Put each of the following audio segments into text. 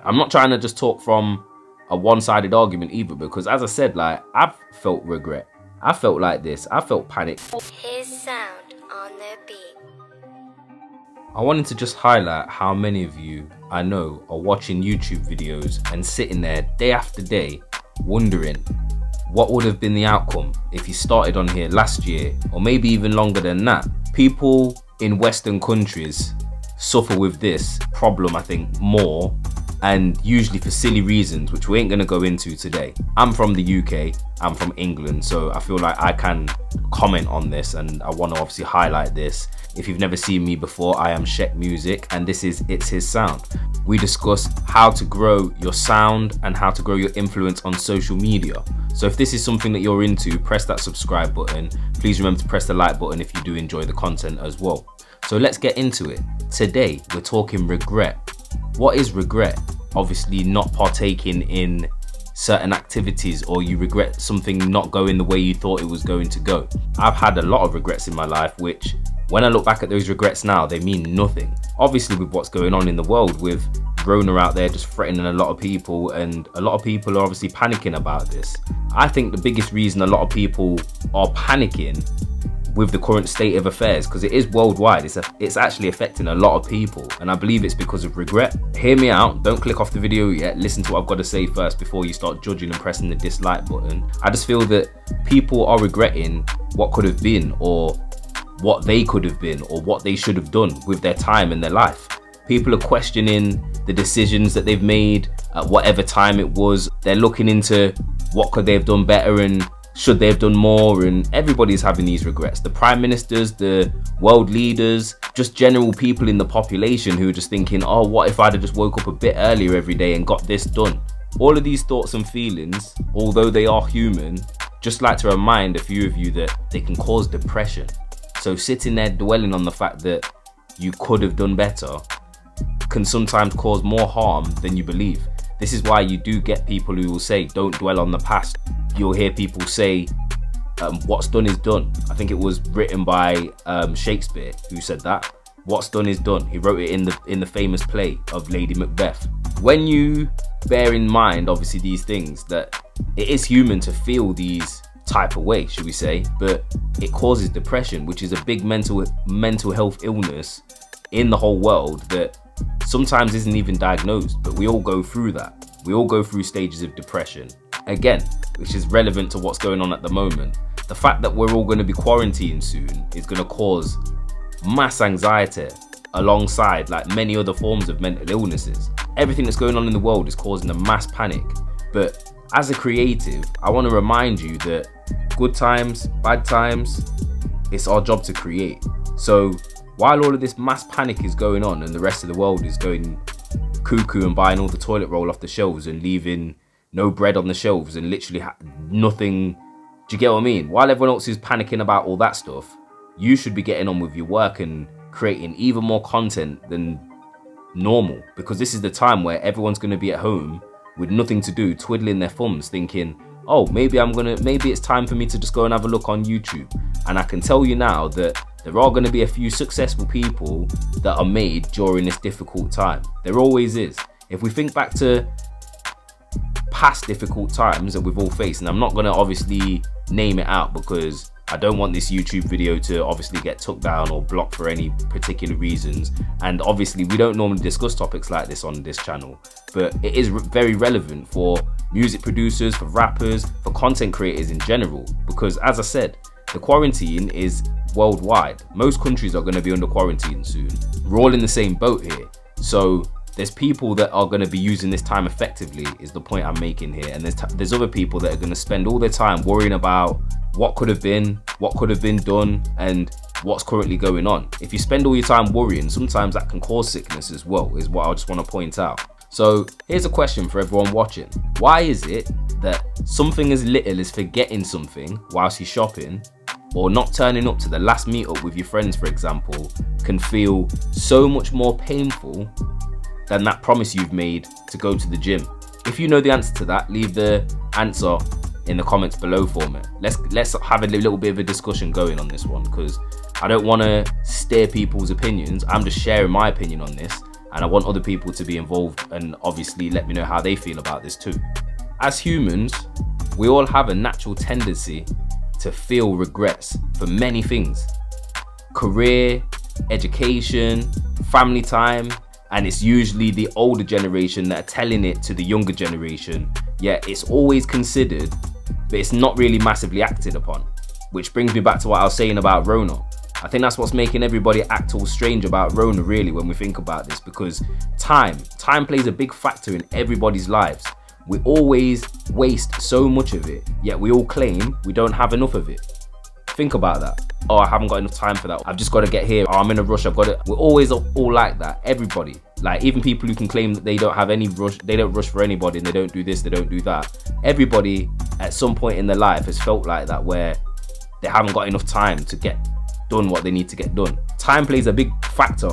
I'm not trying to just talk from a one-sided argument either, because as I said, like, I've felt regret. I felt like this. I felt panic. His sound on the beat. I wanted to just highlight how many of you I know are watching YouTube videos and sitting there day after day wondering what would have been the outcome if you started on here last year, or maybe even longer than that. People in Western countries suffer with this problem, I think, more, and usually for silly reasons, which we ain't gonna go into today. I'm from the UK, I'm from England, so I feel like I can comment on this, and I want to obviously highlight this. If you've never seen me before, I am shekmusic, and this is It's His Sound. We discuss how to grow your sound and how to grow your influence on social media. So if this is something that you're into, press that subscribe button. Please remember to press the like button if you do enjoy the content as well. So let's get into it. Today, we're talking regret. What is regret? Obviously not partaking in certain activities, or you regret something not going the way you thought it was going to go. I've had a lot of regrets in my life, which when I look back at those regrets now, they mean nothing. Obviously with what's going on in the world, with rona out there just threatening a lot of people, and a lot of people are obviously panicking about this. I think the biggest reason a lot of people are panicking with the current state of affairs, because it is worldwide, it's actually affecting a lot of people, and I believe it's because of regret. Hear me out, don't click off the video yet, listen to what I've got to say first before you start judging and pressing the dislike button. I just feel that people are regretting what could have been, or what they could have been, or what they should have done with their time and their life. People are questioning the decisions that they've made at whatever time it was. They're looking into what could they have done better, and should they have done more, and everybody's having these regrets. The prime ministers, the world leaders, just general people in the population who are just thinking, oh, what if I'd have just woke up a bit earlier every day and got this done? All of these thoughts and feelings, although they are human, just like to remind a few of you that they can cause depression. So sitting there dwelling on the fact that you could have done better can sometimes cause more harm than you believe. This is why you do get people who will say, don't dwell on the past. You'll hear people say, what's done is done. I think it was written by Shakespeare who said that. What's done is done. He wrote it in the famous play of Lady Macbeth. When you bear in mind, obviously, these things, that it is human to feel these type of way, should we say, but it causes depression, which is a big mental health illness in the whole world that sometimes isn't even diagnosed, but we all go through that. We all go through stages of depression. Again, which is relevant to what's going on at the moment. The fact that we're all going to be quarantined soon is going to cause mass anxiety alongside like many other forms of mental illnesses. Everything that's going on in the world is causing a mass panic. But as a creative, I want to remind you that good times, bad times, it's our job to create. So while all of this mass panic is going on and the rest of the world is going cuckoo and buying all the toilet roll off the shelves and leaving no bread on the shelves and literally nothing, do you get what I mean? While everyone else is panicking about all that stuff, you should be getting on with your work and creating even more content than normal, because this is the time where everyone's going to be at home with nothing to do, twiddling their thumbs, thinking, oh, maybe it's time for me to just go and have a look on YouTube. And I can tell you now that there are going to be a few successful people that are made during this difficult time. There always is. If we think back to past difficult times that we've all faced, and I'm not going to obviously name it out because I don't want this YouTube video to obviously get took down or blocked for any particular reasons, and obviously we don't normally discuss topics like this on this channel, but it is very relevant for music producers, for rappers, for content creators in general, because as I said, the quarantine is worldwide. Most countries are going to be under quarantine soon. We're all in the same boat here, so there's people that are going to be using this time effectively, is the point I'm making here, and there's other people that are going to spend all their time worrying about what could have been done, and what's currently going on. If you spend all your time worrying, sometimes that can cause sickness as well, is what I just want to point out. So here's a question for everyone watching. Why is it that something as little as forgetting something whilst you're shopping, or not turning up to the last meetup with your friends, for example, can feel so much more painful than that promise you've made to go to the gym? If you know the answer to that, leave the answer in the comments below for me. Let's have a little bit of a discussion going on this one, because I don't want to steer people's opinions. I'm just sharing my opinion on this, and I want other people to be involved and obviously let me know how they feel about this too. As humans, we all have a natural tendency to feel regrets for many things. Career, education, family time, and it's usually the older generation that are telling it to the younger generation, yet it's always considered, but it's not really massively acted upon. Which brings me back to what I was saying about Rona. I think that's what's making everybody act all strange about Rona really when we think about this, because time plays a big factor in everybody's lives. We always waste so much of it, yet we all claim we don't have enough of it. Think about that. Oh, I haven't got enough time for that. I've just got to get here. Oh, I'm in a rush. I've got it. We're always all like that. Everybody. Like even people who can claim that they don't have any rush, they don't rush for anybody and they don't do this, they don't do that. Everybody at some point in their life has felt like that, where they haven't got enough time to get done what they need to get done. Time plays a big factor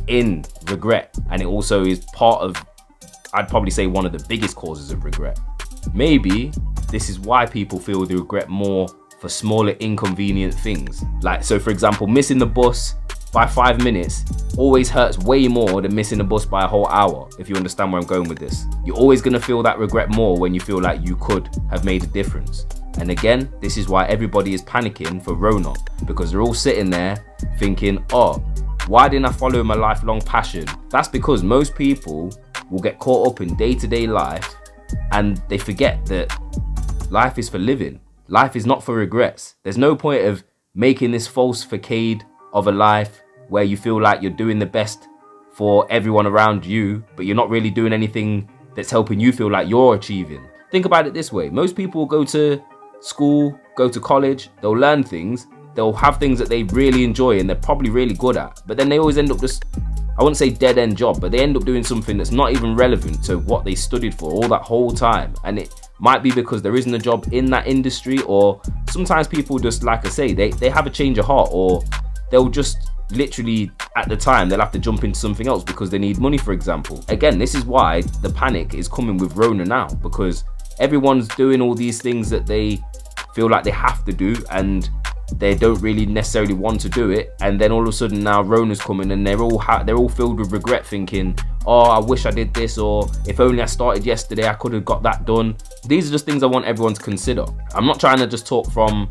in regret, and it also is part of, I'd probably say, one of the biggest causes of regret. Maybe this is why people feel the regret more for smaller inconvenient things. Like, so for example, missing the bus by 5 minutes always hurts way more than missing the bus by a whole hour, if you understand where I'm going with this. You're always gonna feel that regret more when you feel like you could have made a difference. And again, this is why everybody is panicking for Rona, because they're all sitting there thinking, oh, why didn't I follow my lifelong passion? That's because most people will get caught up in day-to-day life and they forget that life is for living. Life is not for regrets. There's no point of making this false facade of a life where you feel like you're doing the best for everyone around you, but you're not really doing anything that's helping you feel like you're achieving. Think about it this way. Most people will go to school, go to college, they'll learn things, they'll have things that they really enjoy and they're probably really good at, but then they always end up just, I wouldn't say dead end job, but they end up doing something that's not even relevant to what they studied for all that whole time. And it might be because there isn't a job in that industry, or sometimes people just, like I say, they have a change of heart, or they'll just literally at the time they'll have to jump into something else because they need money, for example. Again, this is why the panic is coming with Rona now, because everyone's doing all these things that they feel like they have to do and they don't really necessarily want to do it, and then all of a sudden now Rona's coming and they're all filled with regret, thinking, oh, I wish I did this, or if only I started yesterday I could have got that done. These are just things I want everyone to consider. I'm not trying to just talk from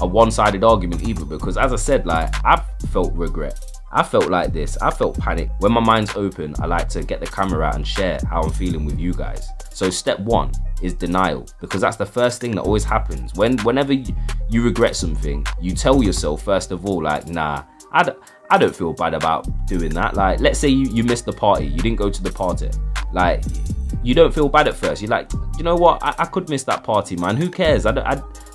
a one-sided argument either, because as I said, like, I've felt regret, I felt like this, I felt panic. When my mind's open, I like to get the camera out and share how I'm feeling with you guys. So step one is denial, because that's the first thing that always happens. Whenever you regret something, you tell yourself first of all, like, nah, I don't feel bad about doing that. Like, let's say you missed the party, you didn't go to the party. Like, you don't feel bad at first. You're like, you know what, I could miss that party, man. Who cares? I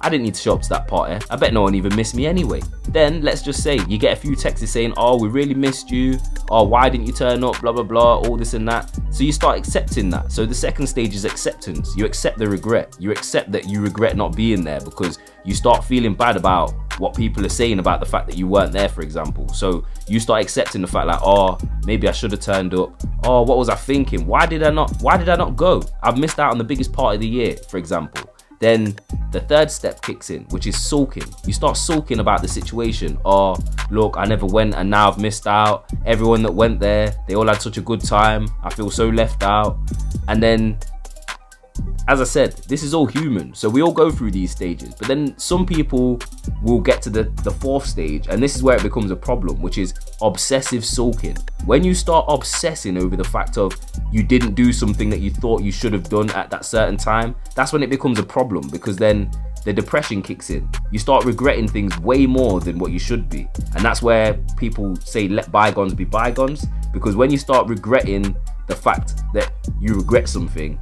didn't need to show up to that party. I bet no one even missed me anyway. Then let's just say you get a few texts saying, oh, we really missed you, or why didn't you turn up, blah blah blah, all this and that. So you start accepting that. So the second stage is acceptance. You accept the regret. You accept that you regret not being there, because you start feeling bad about what people are saying about the fact that you weren't there, for example. So you start accepting the fact, like, oh, maybe I should have turned up. Oh, what was I thinking? Why did I not go? I've missed out on the biggest part of the year, for example. Then the third step kicks in, which is sulking. You start sulking about the situation. Oh, look, I never went and now I've missed out. Everyone that went there, they all had such a good time. I feel so left out. And then, as I said, this is all human, so we all go through these stages. But then some people will get to the fourth stage, and this is where it becomes a problem, which is obsessive sulking. When you start obsessing over the fact of you didn't do something that you thought you should have done at that certain time, that's when it becomes a problem, because then the depression kicks in. You start regretting things way more than what you should be. And that's where people say let bygones be bygones, because when you start regretting the fact that you regret something,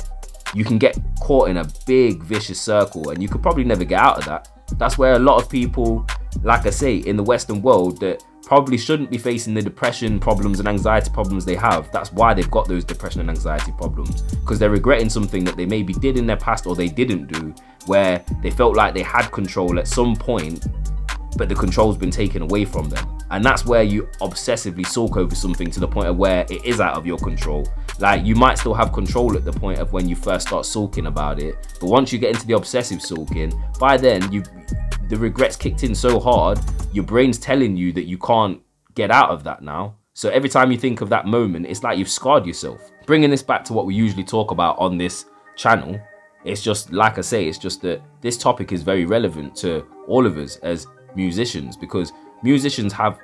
you can get caught in a big vicious circle and you could probably never get out of that. That's where a lot of people, like I say, in the Western world that probably shouldn't be facing the depression problems and anxiety problems they have, that's why they've got those depression and anxiety problems, because they're regretting something that they maybe did in their past or they didn't do, where they felt like they had control at some point, but the control's been taken away from them. And that's where you obsessively sulk over something to the point of where it is out of your control. Like, you might still have control at the point of when you first start sulking about it, but once you get into the obsessive sulking, by then the regrets kicked in so hard, your brain's telling you that you can't get out of that now. So every time you think of that moment, it's like you've scarred yourself. Bringing this back to what we usually talk about on this channel, it's just, like I say, it's just that this topic is very relevant to all of us as musicians, because musicians have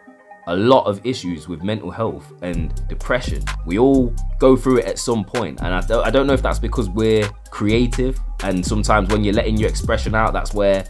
a lot of issues with mental health and depression. We all go through it at some point, and I don't know if that's because we're creative, and sometimes when you're letting your expression out, that's where,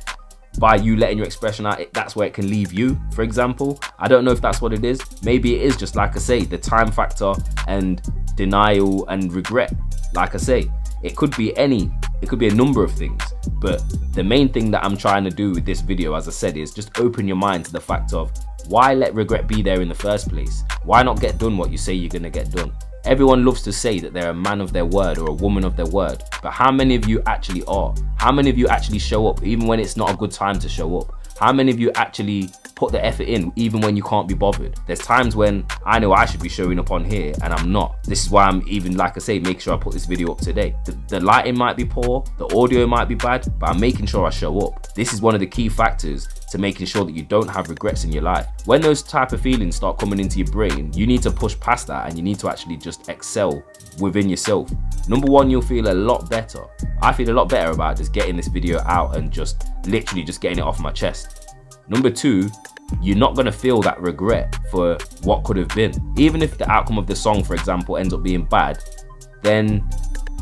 by you letting your expression out, that's where it can leave you, for example. I don't know if that's what it is. Maybe it is just, like I say, the time factor and denial and regret. Like I say, it could be a number of things, but the main thing that I'm trying to do with this video, as I said, is just open your mind to the fact of, why let regret be there in the first place? Why not get done what you say you're gonna get done? Everyone loves to say that they're a man of their word or a woman of their word, but how many of you actually are? How many of you actually show up even when it's not a good time to show up? How many of you actually put the effort in even when you can't be bothered? There's times when I know I should be showing up on here and I'm not. This is why I'm even, like I say, making sure I put this video up today. The lighting might be poor, the audio might be bad, but I'm making sure I show up. This is one of the key factors to making sure that you don't have regrets in your life. When those type of feelings start coming into your brain, you need to push past that and you need to actually just excel within yourself. Number one, you'll feel a lot better. I feel a lot better about just getting this video out and just literally just getting it off my chest. Number two, you're not going to feel that regret for what could have been. Even if the outcome of the song, for example, ends up being bad, then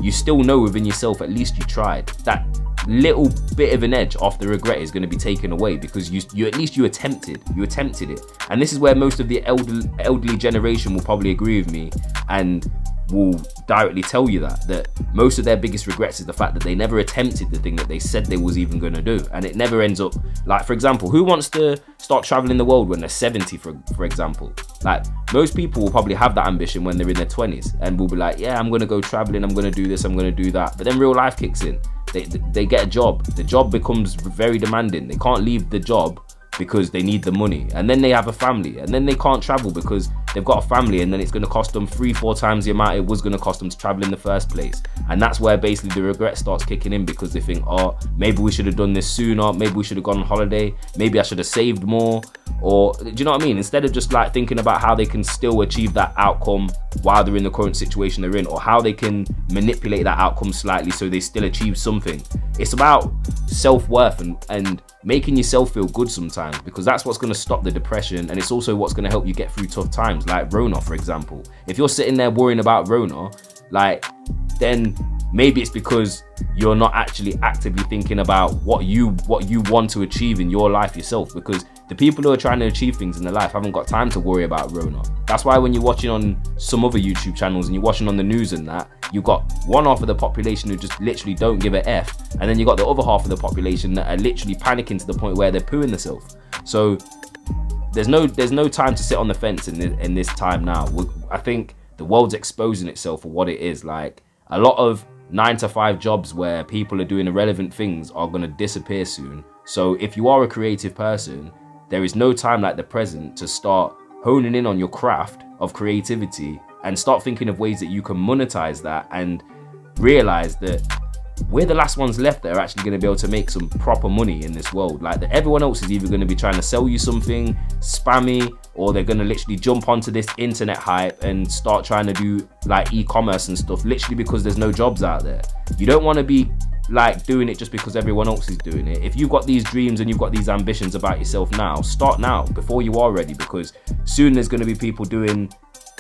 you still know within yourself, at least you tried. That little bit of an edge off the regret is going to be taken away because you at least you attempted it. And this is where most of the elderly generation will probably agree with me and will directly tell you that most of their biggest regrets is the fact that they never attempted the thing that they said they was even going to do, and it never ends up. Like, for example, who wants to start traveling the world when they're 70, for example? Like, most people will probably have that ambition when they're in their 20s and will be like, yeah, I'm going to go traveling, I'm going to do this, I'm going to do that. But then real life kicks in. They get a job. The job becomes very demanding. They can't leave the job because they need the money, and then they have a family, and then they can't travel because they've got a family, and then it's going to cost them 3-4 times the amount it was going to cost them to travel in the first place. And that's where basically the regret starts kicking in, because they think, oh, maybe we should have done this sooner, maybe we should have gone on holiday, maybe I should have saved more, or do you know what I mean? Instead of just like thinking about how they can still achieve that outcome while they're in the current situation they're in, or how they can manipulate that outcome slightly so they still achieve something. It's about self-worth and making yourself feel good sometimes, because that's what's going to stop the depression, and it's also what's going to help you get through tough times, like Rona, for example. If you're sitting there worrying about Rona, like, then maybe it's because you're not actually actively thinking about what you want to achieve in your life yourself, because the people who are trying to achieve things in their life haven't got time to worry about Rona. That's why when you're watching on some other YouTube channels and you're watching on the news and that, you've got one half of the population who just literally don't give a F, and then you've got the other half of the population that are literally panicking to the point where they're pooing themselves. So there's no time to sit on the fence in this time now. I think the world's exposing itself for what it is. Like, a lot of 9-to-5 jobs where people are doing irrelevant things are going to disappear soon. So if you are a creative person, there is no time like the present to start honing in on your craft of creativity and start thinking of ways that you can monetize that, and realize that we're the last ones left that are actually going to be able to make some proper money in this world. Like, that everyone else is either going to be trying to sell you something spammy, or they're going to literally jump onto this internet hype and start trying to do like e-commerce and stuff, literally because there's no jobs out there. You don't want to be like doing it just because everyone else is doing it. If you've got these dreams and you've got these ambitions about yourself now, start now before you are ready, because soon there's going to be people doing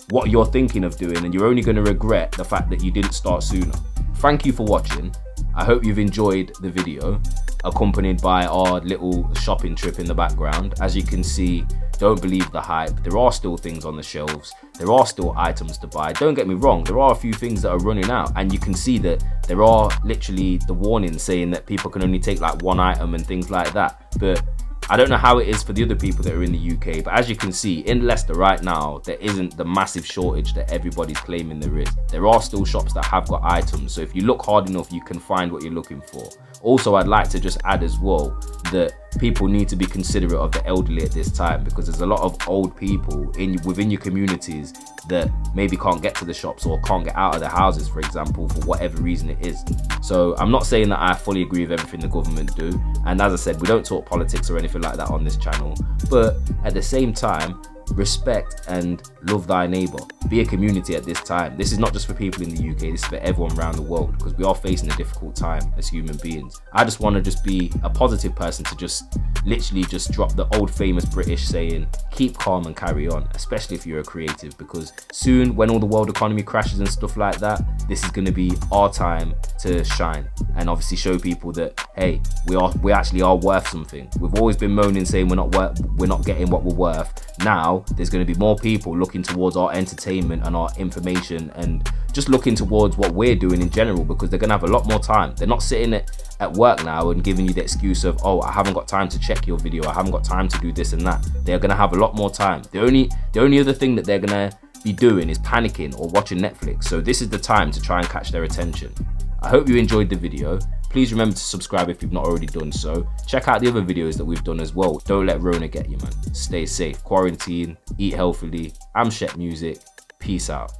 what you're thinking of doing, and you're only going to regret the fact that you didn't start sooner. Thank you for watching. I hope you've enjoyed the video, accompanied by our little shopping trip in the background. As you can see, don't believe the hype. There are still things on the shelves. There are still items to buy. Don't get me wrong, there are a few things that are running out, and you can see that there are literally the warnings saying that people can only take like one item and things like that. But I don't know how it is for the other people that are in the UK, but as you can see, in Leicester right now, there isn't the massive shortage that everybody's claiming there is. There are still shops that have got items, so if you look hard enough, you can find what you're looking for. Also, I'd like to just add as well that people need to be considerate of the elderly at this time, because there's a lot of old people within your communities that maybe can't get to the shops or can't get out of their houses, for example, for whatever reason it is. So I'm not saying that I fully agree with everything the government do, and as I said, we don't talk politics or anything like that on this channel, but at the same time, respect and love thy neighbor. Be a community at this time. This is not just for people in the UK, this is for everyone around the world, because we are facing a difficult time as human beings. I just want to just be a positive person to just literally just drop the old famous British saying, keep calm and carry on, especially if you're a creative, because soon when all the world economy crashes and stuff like that, this is going to be our time to shine and obviously show people that, hey, we actually are worth something. We've always been moaning saying we're not getting what we're worth. Now there's going to be more people looking towards our entertainment and our information and just looking towards what we're doing in general, because they're going to have a lot more time. They're not sitting at work now and giving you the excuse of, oh, I haven't got time to check your video, I haven't got time to do this and that. They're going to have a lot more time. The only other thing that they're going to be doing is panicking or watching Netflix. So this is the time to try and catch their attention. I hope you enjoyed the video. Please remember to subscribe if you've not already done so. Check out the other videos that we've done as well. Don't let Rona get you, man. Stay safe, quarantine, eat healthily. I'm SHEK Music. Peace out.